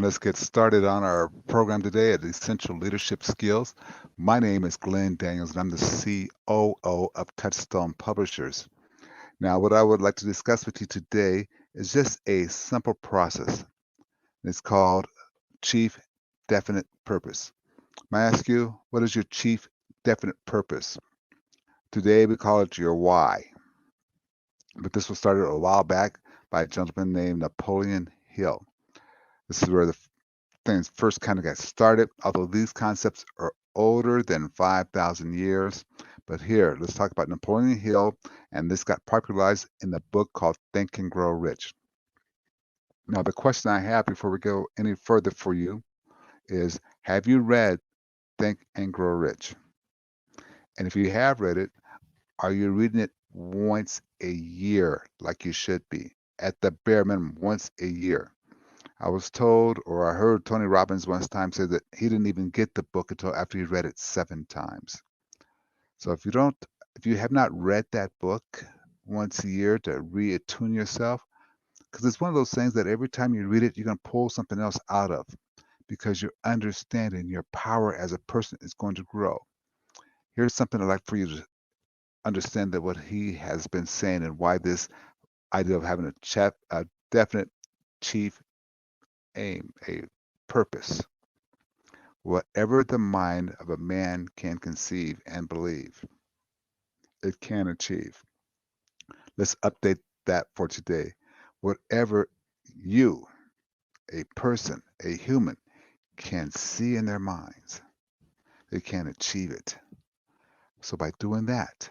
Let's get started on our program today at Essential Leadership Skills. My name is Glenn Daniels, and I'm the COO of Touchstone Publishers. Now, what I would like to discuss with you today is just a simple process. It's called Chief Definite Purpose. May I ask you, what is your chief definite purpose? Today, we call it your why. But this was started a while back by a gentleman named Napoleon Hill. This is where the things first kind of got started, although these concepts are older than 5,000 years. But here, let's talk about Napoleon Hill, and this got popularized in the book called Think and Grow Rich. Now, the question I have before we go any further for you is, have you read Think and Grow Rich? And if you have read it, are you reading it once a year like you should be? At the bare minimum, once a year. I was told, or I heard Tony Robbins once time say that he didn't even get the book until after he read it 7 times. So if you have not read that book once a year to reattune yourself, because it's one of those things that every time you read it, you're going to pull something else out of because your understanding, your power as a person is going to grow. Here's something I'd like for you to understand that what he has been saying and why this idea of having a definite chief aim, a purpose. Whatever the mind of a man can conceive and believe, it can achieve. Let's update that for today. Whatever you, a person, a human, can see in their minds, they can achieve it. So by doing that,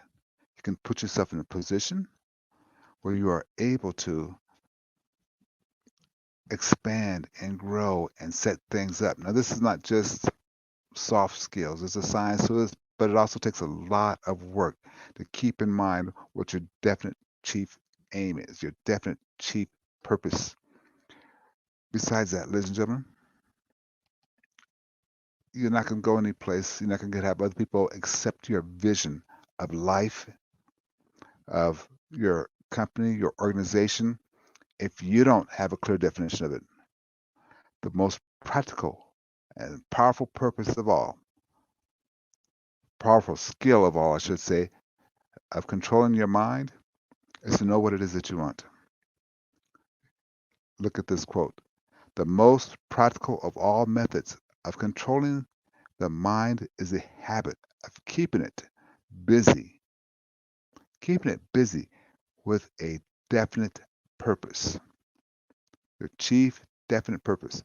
you can put yourself in a position where you are able to expand and grow and set things up. Now, this is not just soft skills. There's a science to this, but it also takes a lot of work to keep in mind what your definite chief aim is, your definite chief purpose. Besides that, ladies and gentlemen, you're not going to go any place. You're not going to have other people accept your vision of life, of your company, your organization, if you don't have a clear definition of it. The most practical and powerful purpose of all, powerful skill of all, I should say, of controlling your mind is to know what it is that you want. Look at this quote. The most practical of all methods of controlling the mind is the habit of busy, keeping it busy with a definite purpose. Your chief definite purpose,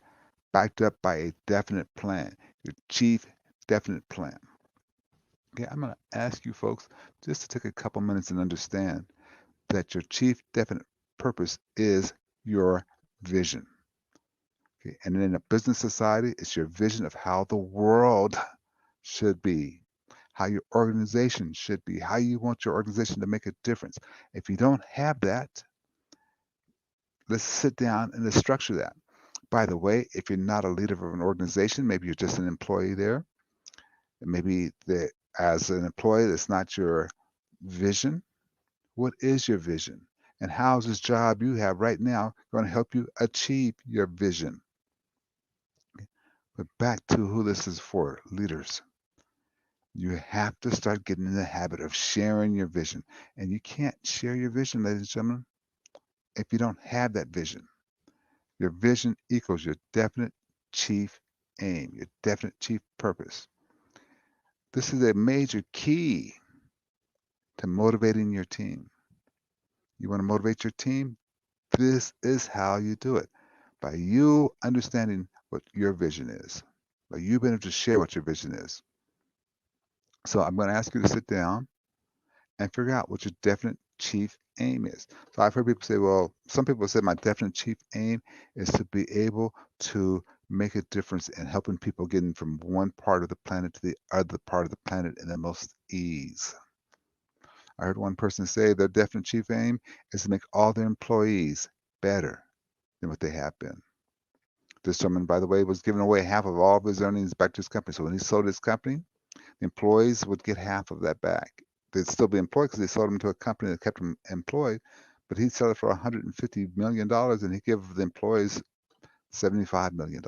backed up by a definite plan. Your chief definite plan. Okay, I'm going to ask you folks just to take a couple minutes and understand that your chief definite purpose is your vision. Okay, and in a business society, it's your vision of how the world should be, how your organization should be, how you want your organization to make a difference. If you don't have that, let's sit down and let's structure that. By the way, if you're not a leader of an organization, maybe you're just an employee there. Maybe as an employee, that's not your vision. What is your vision? And how is this job you have right now going to help you achieve your vision? But back to who this is for, leaders. You have to start getting in the habit of sharing your vision. And you can't share your vision, ladies and gentlemen, if you don't have that vision. Your vision equals your definite chief aim, your definite chief purpose. This is a major key to motivating your team. You want to motivate your team? This is how you do it. By you understanding what your vision is, by you being able to share what your vision is. So I'm going to ask you to sit down and figure out what your definite chief aim is. So I've heard people say, well, some people say my definite chief aim is to be able to make a difference in helping people getting from one part of the planet to the other part of the planet in the most ease. I heard one person say their definite chief aim is to make all their employees better than what they have been. This gentleman, by the way, was giving away half of all of his earnings back to his company. So when he sold his company, the employees would get half of that back. They'd still be employed because they sold them to a company that kept them employed, but he'd sell it for $150 million and he'd give the employees $75 million.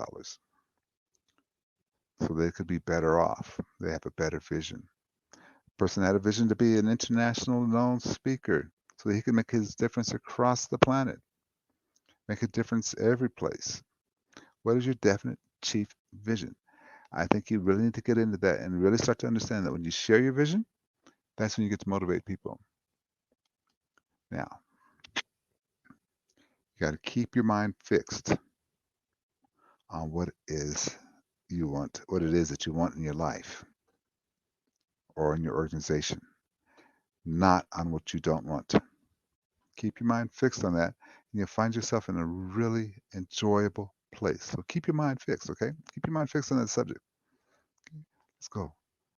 So they could be better off. They have a better vision. Person had a vision to be an international known speaker so he can make his difference across the planet, make a difference every place. What is your definite chief vision? I think you really need to get into that and really start to understand that when you share your vision, that's when you get to motivate people. Now, you got to keep your mind fixed on what what it is that you want in your life or in your organization, not on what you don't want. Keep your mind fixed on that, and you'll find yourself in a really enjoyable place. So keep your mind fixed, okay? Keep your mind fixed on that subject. Let's go.